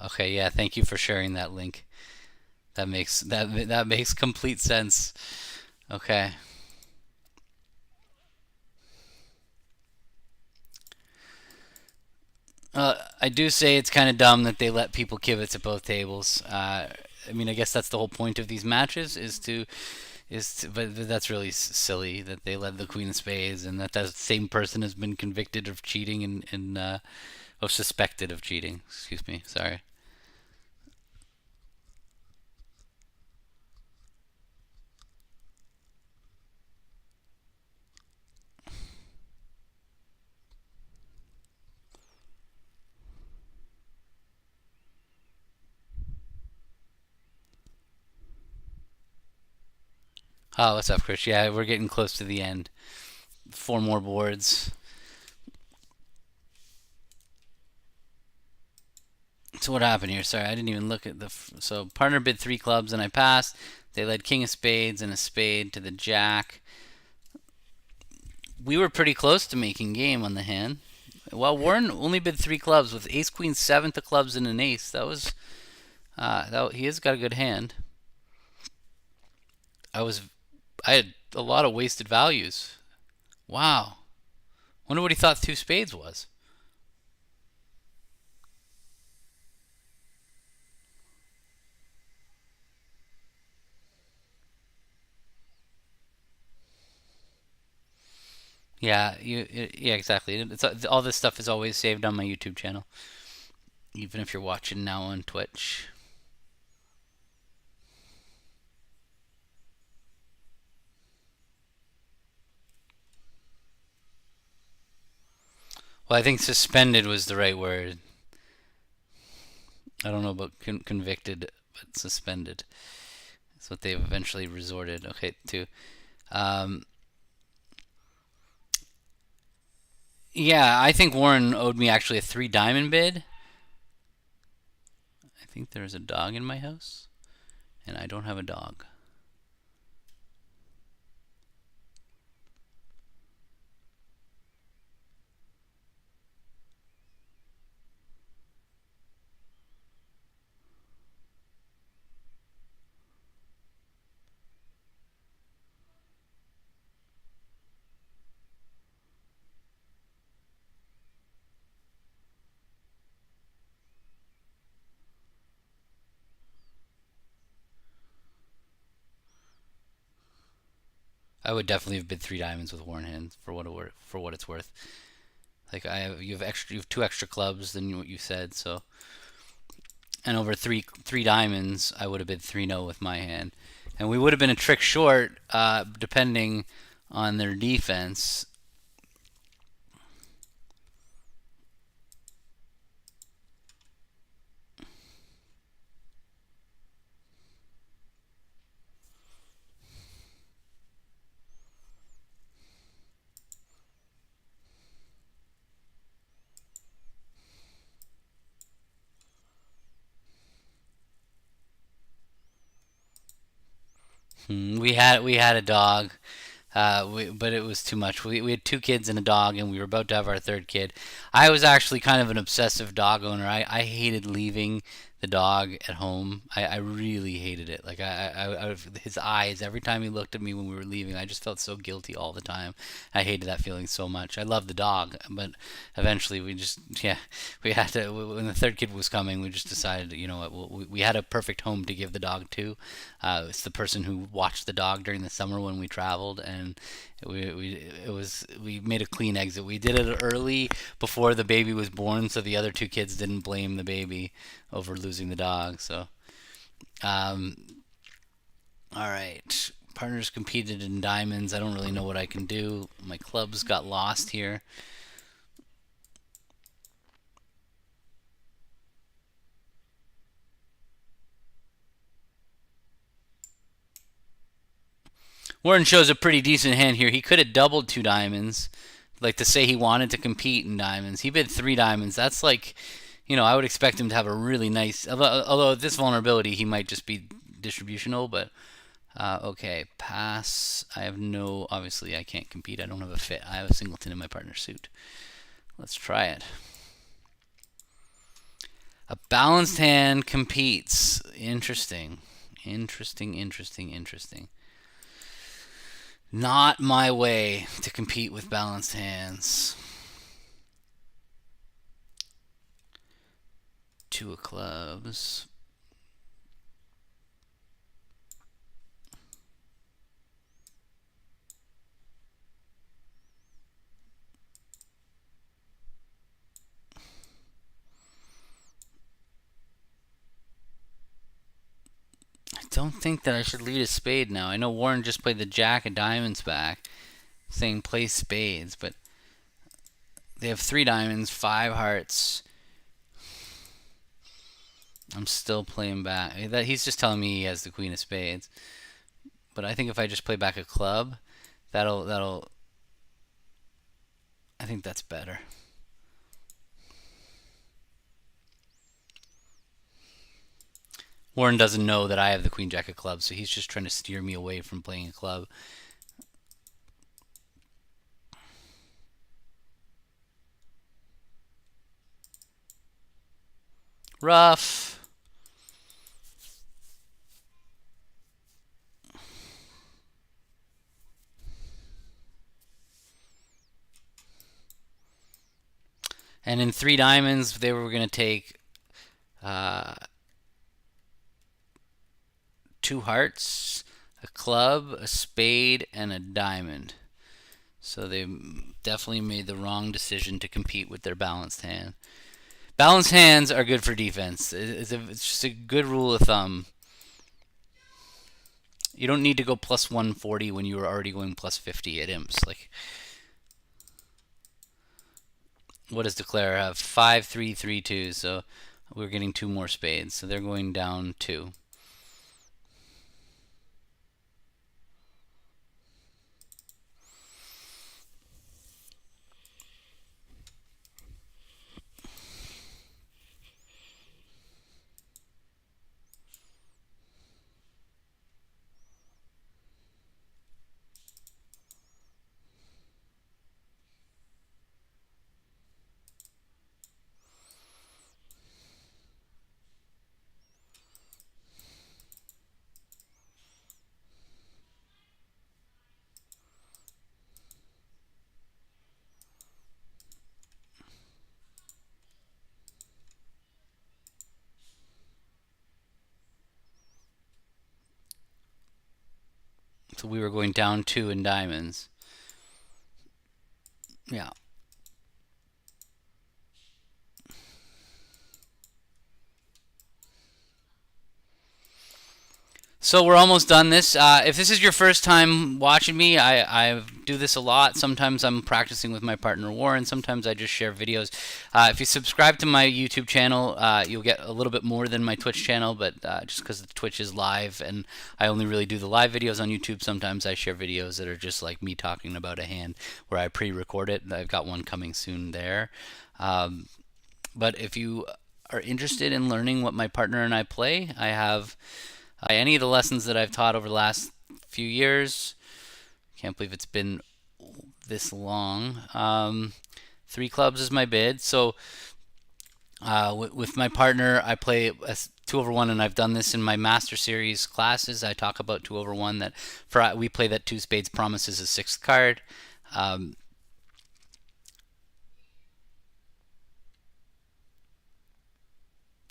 Speaker 1: Okay, yeah. Thank you for sharing that link. That makes complete sense. Okay. I do say it's kind of dumb that they let people kibitz at both tables. I mean, I guess that's the whole point of these matches but that's really silly that they led the Queen of Spades and that same person has been convicted of cheating and suspected of cheating. Excuse me. Sorry. Oh, what's up, Chris? Yeah, we're getting close to the end. Four more boards. So what happened here? Sorry, I didn't even look at the. So partner bid three clubs and I passed. They led king of spades and a spade to the jack. We were pretty close to making game on the hand. Well, Warren only bid three clubs with ace queen seventh of clubs and an ace. That was he has got a good hand. I had a lot of wasted values. Wow. Wonder what he thought two spades was. Yeah, yeah, exactly. All this stuff is always saved on my YouTube channel, even if you're watching now on Twitch. Well, I think suspended was the right word. I don't know about convicted, but suspended. That's what they've eventually resorted. Okay, to. Um, yeah, I think Warren owed me actually a three diamond bid. I think there's a dog in my house, and I don't have a dog. I would definitely have bid three diamonds with Warren hand for what it's worth. Like you have two extra clubs than what you said, so and over three diamonds, I would have bid 3-0 with my hand, and we would have been a trick short, depending on their defense. We had a dog, but it was too much. We had two kids and a dog, and we were about to have our third kid. I was actually kind of an obsessive dog owner. I hated leaving the dog at home. I really hated it. Like his eyes every time he looked at me when we were leaving, I just felt so guilty all the time. I hated that feeling so much. I loved the dog, but eventually we had to. When the third kid was coming, we just decided, you know what, we had a perfect home to give the dog to. It's the person who watched the dog during the summer when we traveled, and we made a clean exit. We did it early before the baby was born, so the other two kids didn't blame the baby over losing the dog. So, um, all right. Partners competed in diamonds. I don't really know what I can do. My clubs got lost here. Warren shows a pretty decent hand here. He could have doubled two diamonds, like to say he wanted to compete in diamonds. He bid three diamonds. That's like, I would expect him to have a really nice. Although at this vulnerability, he might just be distributional. But okay, pass. I have no. Obviously, I can't compete. I don't have a fit. I have a singleton in my partner's suit. Let's try it. A balanced hand competes. Interesting. Interesting, interesting, interesting. Not my way to compete with balanced hands. Two of clubs. I don't think that I should lead a spade now. I know Warren just played the jack of diamonds back, saying play spades, but they have three diamonds, five hearts. I'm still playing back. He's just telling me he has the queen of spades. but I think if I just play back a club, that'll. I think that's better. Warren doesn't know that I have the queen jack of clubs, so he's just trying to steer me away from playing a club. Rough. And in 3 diamonds, they were going to take 2 hearts, a club, a spade, and a diamond. So they definitely made the wrong decision to compete with their balanced hand. Balanced hands are good for defense. It's just a good rule of thumb. You don't need to go plus 140 when you were already going plus 50 at imps. Like, what does declare have? 5, 3, 3, 2. So we're getting 2 more spades. So they're going down 2. So we were going down 2 in diamonds. Yeah. So we're almost done this. If this is your first time watching me, I do this a lot. Sometimes I'm practicing with my partner Warren. Sometimes I just share videos. If you subscribe to my YouTube channel, you'll get a little bit more than my Twitch channel, but just because the Twitch is live and I only really do the live videos on YouTube, sometimes I share videos that are just like me talking about a hand where I pre-record it. I've got one coming soon there. But if you are interested in learning what my partner and I play, I have any of the lessons that I've taught over the last few years. Can't believe it's been this long. 3 clubs is my bid. So with my partner, I play a 2/1, and I've done this in my Master Series classes. I talk about 2/1. That we play that 2 spades promises a 6th card.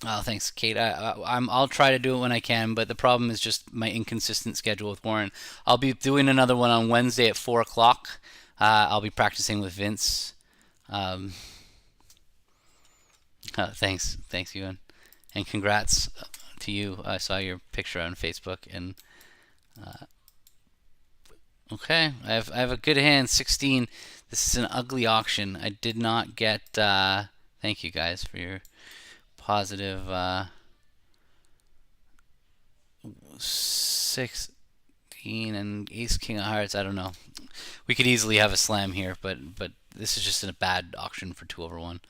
Speaker 1: Oh, thanks, Kate. I'll try to do it when I can, but the problem is just my inconsistent schedule with Warren. I'll be doing another one on Wednesday at 4 o'clock. I'll be practicing with Vince. Thanks, Ewan, and congrats to you. I saw your picture on Facebook, and okay, I have a good hand. 16. This is an ugly auction. I did not get. Thank you guys for your positive 16 and ace king of hearts. I don't know. We could easily have a slam here, but this is just a bad auction for 2/1.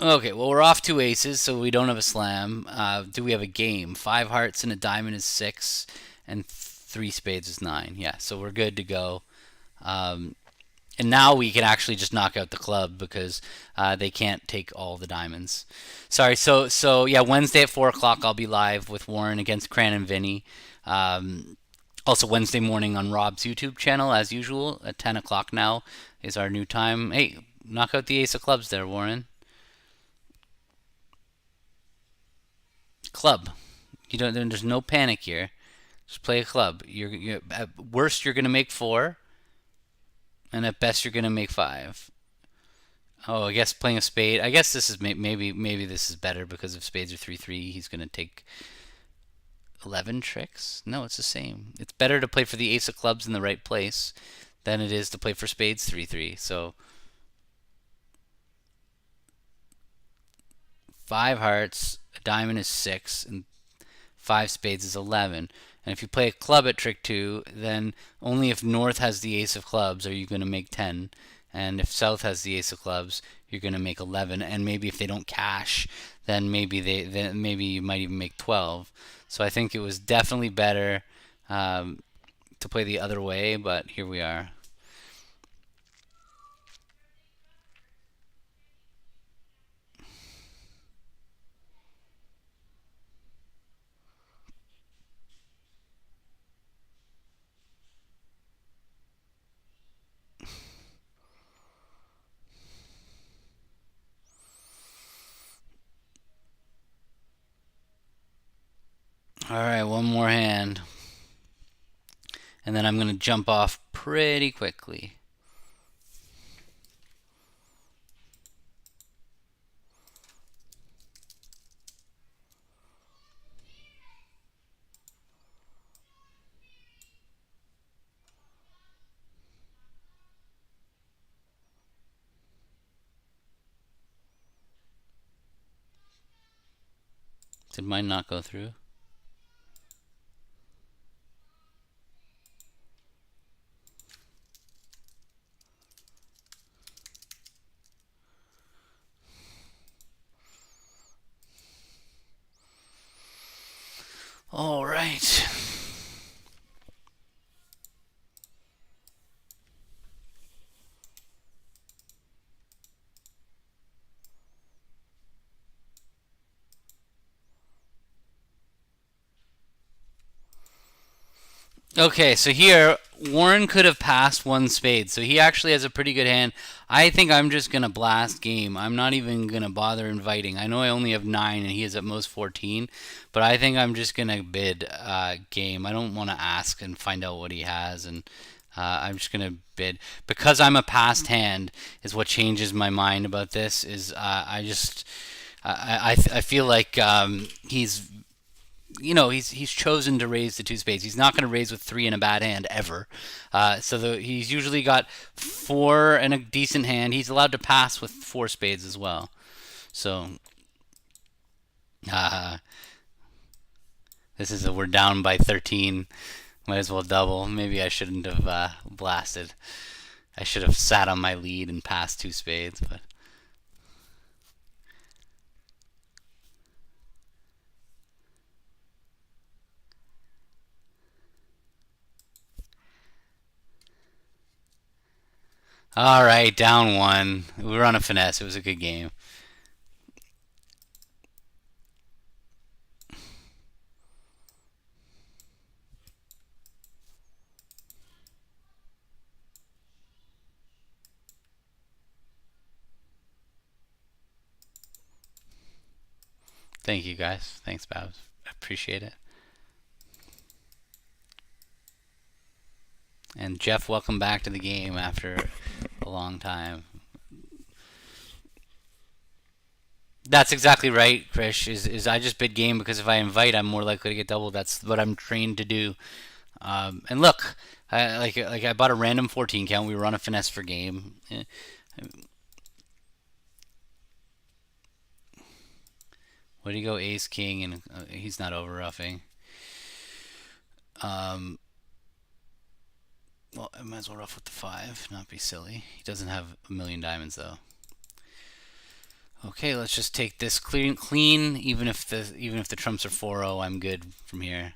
Speaker 1: Okay, well, we're off 2 aces, so we don't have a slam. Do we have a game? 5 hearts and a diamond is 6, and 3 spades is 9. Yeah, so we're good to go. And now we can actually just knock out the club because they can't take all the diamonds. Sorry. So yeah, Wednesday at 4 o'clock I'll be live with Warren against Cran and Vinny. Also Wednesday morning on Rob's YouTube channel as usual at 10 o'clock now is our new time. Hey, knock out the ace of clubs there, Warren. Club. You don't. There's no panic here. Just play a club. You're at worst you're gonna make 4. And at best, you're gonna make 5. Oh, I guess playing a spade. I guess this is maybe this is better because if spades are 3/3, he's gonna take 11 tricks. No, it's the same. It's better to play for the ace of clubs in the right place than it is to play for spades 3/3. So 5 hearts, a diamond is 6, and 5 spades is 11. And if you play a club at trick 2, then only if North has the ace of clubs are you going to make 10. And if South has the ace of clubs, you're going to make 11. And maybe if they don't cash, then maybe you might even make 12. So I think it was definitely better to play the other way, but here we are. Alright, one more hand. And then I'm going to jump off pretty quickly. Did mine not go through? All right. Okay, so here Warren could have passed one spade, so he actually has a pretty good hand. I think I'm just gonna blast game. I'm not even gonna bother inviting. I know I only have 9 and he is at most 14, but I think I'm just gonna bid game. I don't want to ask and find out what he has, and I'm just gonna bid because I'm a passed hand. Is what changes my mind about this. Is I feel like he's he's chosen to raise the 2 spades. He's not going to raise with 3 in a bad hand ever. He's usually got 4 in a decent hand. He's allowed to pass with 4 spades as well. So we're down by 13. Might as well double. Maybe I shouldn't have blasted. I should have sat on my lead and passed 2 spades, but. All right, down 1. We were on a finesse. It was a good game. Thank you, guys. Thanks, Babs. Appreciate it. And Jeff, welcome back to the game after a long time. That's exactly right, Krish. Is I just bid game because if I invite, I'm more likely to get doubled. That's what I'm trained to do. And look, I bought a random 14 count. We were on a finesse for game. What do you go? Ace King, and he's not over roughing. Well, I might as well rough with the 5, not be silly. He doesn't have a million diamonds though. Okay, let's just take this clean. Even if the trumps are 4-0, I'm good from here.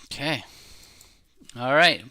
Speaker 1: Okay. All right.